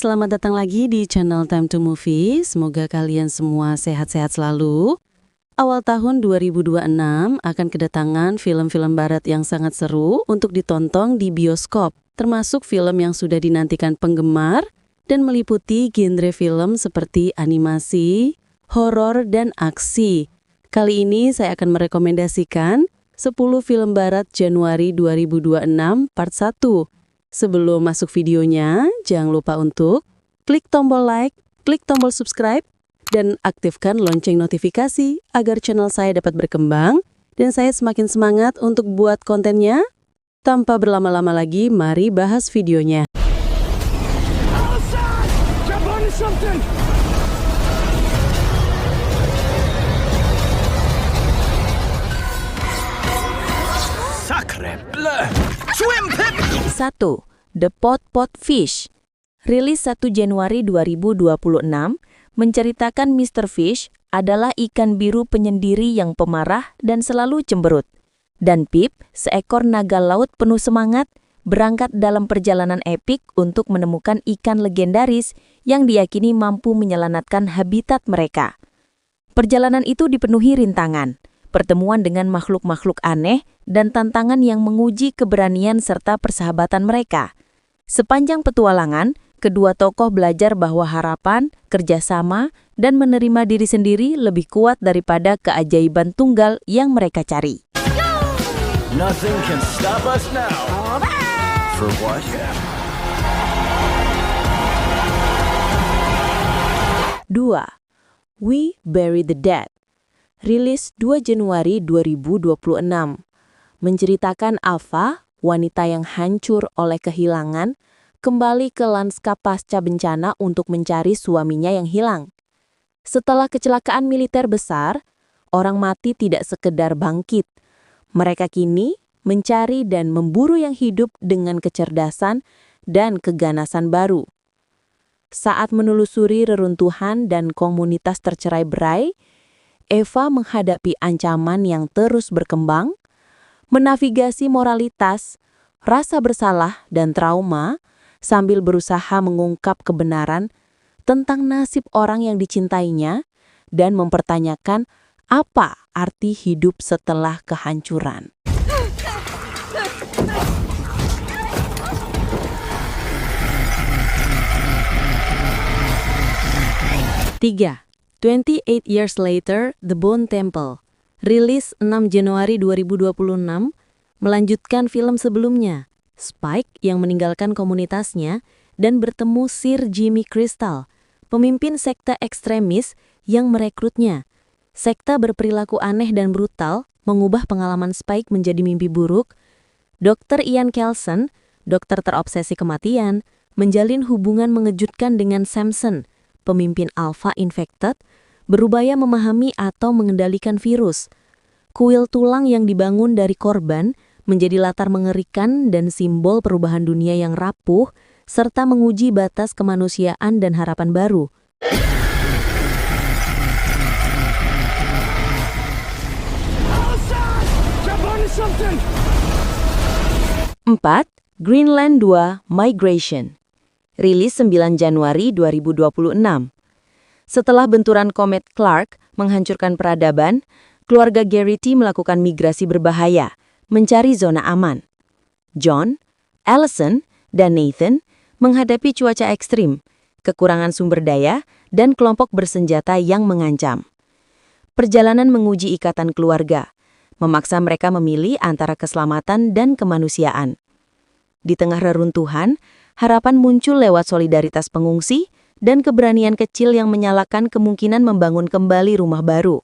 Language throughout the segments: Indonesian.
selamat datang lagi di channel Time to Movie. Semoga kalian semua sehat-sehat selalu. Awal tahun 2026 akan kedatangan film-film barat yang sangat seru untuk ditonton di bioskop, termasuk film yang sudah dinantikan penggemar dan meliputi genre film seperti animasi, horor, dan aksi. Kali ini saya akan merekomendasikan 10 film barat Januari 2026 part 1. Sebelum masuk videonya, jangan lupa untuk klik tombol like, klik tombol subscribe, dan aktifkan lonceng notifikasi agar channel saya dapat berkembang dan saya semakin semangat untuk buat kontennya. Tanpa berlama-lama lagi, mari bahas videonya. Sacre bleu! Swim Pip! 1. The Pot Pot Fish. Rilis 1 Januari 2026, menceritakan Mr. Fish adalah ikan biru penyendiri yang pemarah dan selalu cemberut. Dan Pip, seekor naga laut penuh semangat, berangkat dalam perjalanan epik untuk menemukan ikan legendaris yang diyakini mampu menyelamatkan habitat mereka. Perjalanan itu dipenuhi rintangan, pertemuan dengan makhluk-makhluk aneh, dan tantangan yang menguji keberanian serta persahabatan mereka. Sepanjang petualangan, kedua tokoh belajar bahwa harapan, kerjasama, dan menerima diri sendiri lebih kuat daripada keajaiban tunggal yang mereka cari. Nothing can stop us now. For what? 2. We Bury the Dead. Rilis 2 Januari 2026. Menceritakan Alpha, wanita yang hancur oleh kehilangan, kembali ke lanskap pasca bencana untuk mencari suaminya yang hilang. Setelah kecelakaan militer besar, orang mati tidak sekedar bangkit. Mereka kini mencari dan memburu yang hidup dengan kecerdasan dan keganasan baru. Saat menelusuri reruntuhan dan komunitas tercerai-berai, Eva menghadapi ancaman yang terus berkembang, menavigasi moralitas, rasa bersalah, dan trauma sambil berusaha mengungkap kebenaran tentang nasib orang yang dicintainya dan mempertanyakan apa arti hidup setelah kehancuran. 3. 28 Years Later, The Bone Temple. Rilis 6 Januari 2026, melanjutkan film sebelumnya, Spike yang meninggalkan komunitasnya dan bertemu Sir Jimmy Crystal, pemimpin sekte ekstremis yang merekrutnya. Sekte berperilaku aneh dan brutal, mengubah pengalaman Spike menjadi mimpi buruk. Dr. Ian Kelson, dokter terobsesi kematian, menjalin hubungan mengejutkan dengan Samson, pemimpin Alpha Infected, berupaya memahami atau mengendalikan virus. Kuil tulang yang dibangun dari korban menjadi latar mengerikan dan simbol perubahan dunia yang rapuh, serta menguji batas kemanusiaan dan harapan baru. 4. Greenland 2 Migration. Rilis 9 Januari 2026. Setelah benturan komet Clark menghancurkan peradaban, keluarga Garrity melakukan migrasi berbahaya, mencari zona aman. John, Allison, dan Nathan menghadapi cuaca ekstrim, kekurangan sumber daya, dan kelompok bersenjata yang mengancam. Perjalanan menguji ikatan keluarga, memaksa mereka memilih antara keselamatan dan kemanusiaan. Di tengah reruntuhan, harapan muncul lewat solidaritas pengungsi dan keberanian kecil yang menyalakan kemungkinan membangun kembali rumah baru.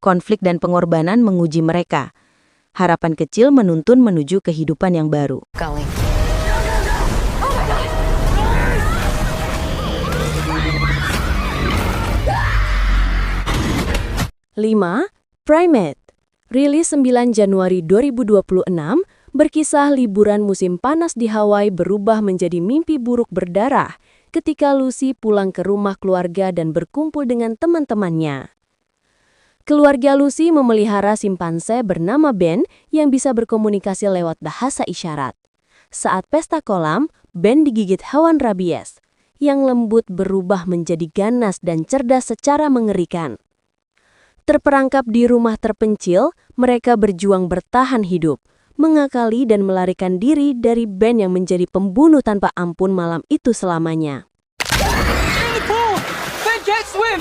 Konflik dan pengorbanan menguji mereka. Harapan kecil menuntun menuju kehidupan yang baru. 5. Primate. Rilis 9 Januari 2026, berkisah liburan musim panas di Hawaii berubah menjadi mimpi buruk berdarah ketika Lucy pulang ke rumah keluarga dan berkumpul dengan teman-temannya. Keluarga Lucy memelihara simpanse bernama Ben yang bisa berkomunikasi lewat bahasa isyarat. Saat pesta kolam, Ben digigit hewan rabies. yang lembut berubah menjadi ganas dan cerdas secara mengerikan. Terperangkap di rumah terpencil, mereka berjuang bertahan hidup, mengakali dan melarikan diri dari band yang menjadi pembunuh tanpa ampun malam itu selamanya. In the pool! They can't swim!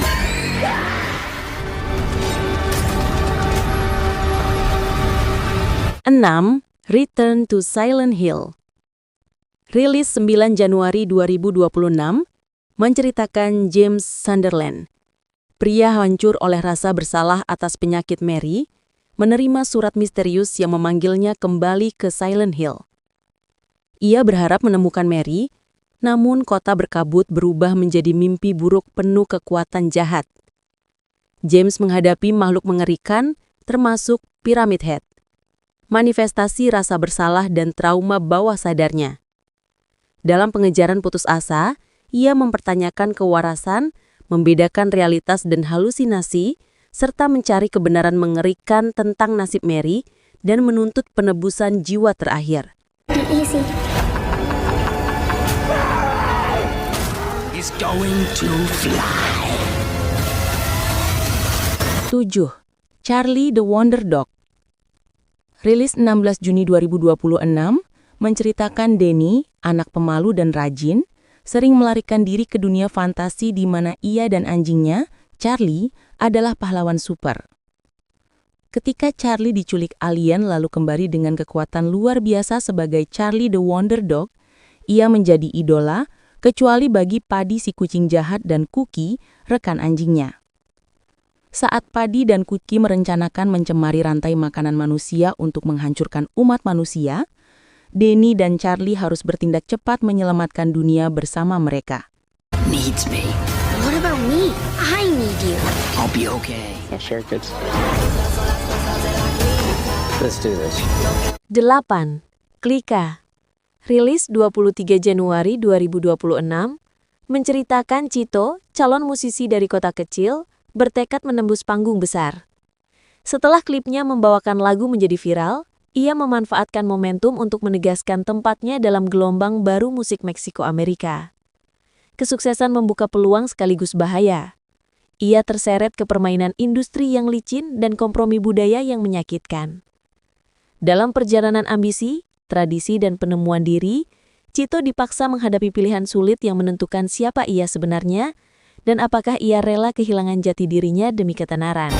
6. Return to Silent Hill. Rilis 9 Januari 2026, menceritakan James Sunderland. Pria hancur oleh rasa bersalah atas penyakit Mary, menerima surat misterius yang memanggilnya kembali ke Silent Hill. Ia berharap menemukan Mary, namun kota berkabut berubah menjadi mimpi buruk penuh kekuatan jahat. James menghadapi makhluk mengerikan, termasuk Pyramid Head, manifestasi rasa bersalah dan trauma bawah sadarnya. Dalam pengejaran putus asa, ia mempertanyakan kewarasan, membedakan realitas dan halusinasi, serta mencari kebenaran mengerikan tentang nasib Mary dan menuntut penebusan jiwa terakhir. Easy. He's going to fly. 7. Charlie the Wonder Dog. Rilis 16 Juni 2026, menceritakan Danny, anak pemalu dan rajin, sering melarikan diri ke dunia fantasi di mana ia dan anjingnya, Charlie, adalah pahlawan super. Ketika Charlie diculik alien lalu kembali dengan kekuatan luar biasa sebagai Charlie the Wonder Dog, ia menjadi idola, kecuali bagi Paddy si kucing jahat dan Cookie, rekan anjingnya. Saat Paddy dan Cookie merencanakan mencemari rantai makanan manusia untuk menghancurkan umat manusia, Danny dan Charlie harus bertindak cepat menyelamatkan dunia bersama mereka. Needs me. What about me? I need you. I'll be okay. Yeah, sure, kids. Let's do this. 8. Klika. Rilis 23 Januari 2026, menceritakan Chito, calon musisi dari kota kecil, bertekad menembus panggung besar. Setelah klipnya membawakan lagu menjadi viral, ia memanfaatkan momentum untuk menegaskan tempatnya dalam gelombang baru musik Meksiko Amerika. Kesuksesan membuka peluang sekaligus bahaya. Ia terseret ke permainan industri yang licin dan kompromi budaya yang menyakitkan. Dalam perjalanan ambisi, tradisi dan penemuan diri, Chito dipaksa menghadapi pilihan sulit yang menentukan siapa ia sebenarnya dan apakah ia rela kehilangan jati dirinya demi ketenaran.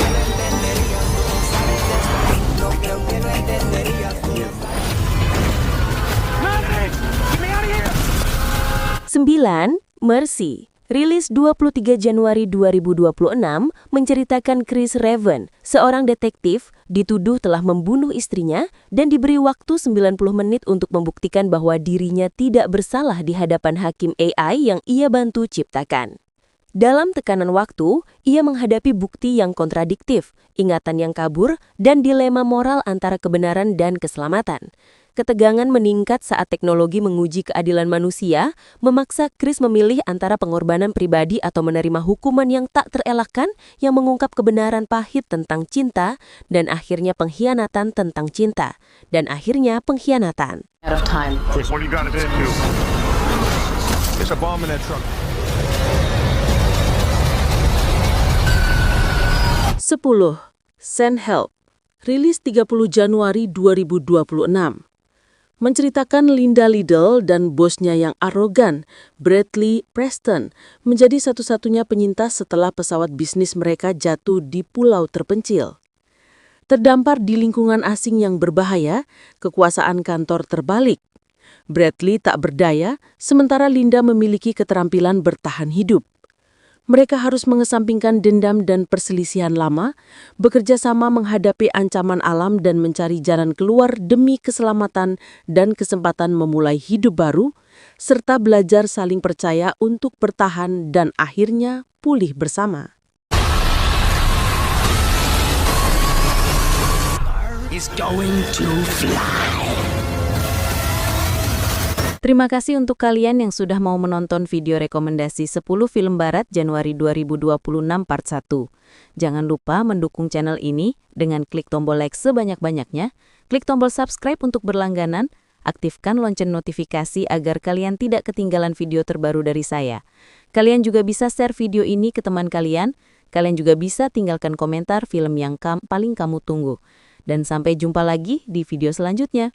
9. Mercy. Rilis 23 Januari 2026, menceritakan Chris Raven, seorang detektif, dituduh telah membunuh istrinya dan diberi waktu 90 menit untuk membuktikan bahwa dirinya tidak bersalah di hadapan hakim AI yang ia bantu ciptakan. Dalam tekanan waktu, ia menghadapi bukti yang kontradiktif, ingatan yang kabur, dan dilema moral antara kebenaran dan keselamatan. Ketegangan meningkat saat teknologi menguji keadilan manusia, memaksa Chris memilih antara pengorbanan pribadi atau menerima hukuman yang tak terelakkan yang mengungkap kebenaran pahit tentang cinta, dan akhirnya pengkhianatan tentang cinta, dan akhirnya pengkhianatan. Chris, what do you got to do? There's a bomb in that truck. 10. Send Help. Rilis 30 Januari 2026. Menceritakan Linda Liddell dan bosnya yang arogan, Bradley Preston, menjadi satu-satunya penyintas setelah pesawat bisnis mereka jatuh di pulau terpencil. Terdampar di lingkungan asing yang berbahaya, kekuasaan kantor terbalik. Bradley tak berdaya, sementara Linda memiliki keterampilan bertahan hidup. Mereka harus mengesampingkan dendam dan perselisihan lama, bekerja sama menghadapi ancaman alam dan mencari jalan keluar demi keselamatan dan kesempatan memulai hidup baru, serta belajar saling percaya untuk bertahan dan akhirnya pulih bersama. He's going to fly. Terima kasih untuk kalian yang sudah mau menonton video rekomendasi 10 film barat Januari 2026 part 1. Jangan lupa mendukung channel ini dengan klik tombol like sebanyak-banyaknya, klik tombol subscribe untuk berlangganan, Aktifkan lonceng notifikasi agar kalian tidak ketinggalan video terbaru dari saya. Kalian juga bisa share video ini ke teman kalian. Kalian juga bisa tinggalkan komentar film yang paling kamu tunggu. Dan sampai jumpa lagi di video selanjutnya.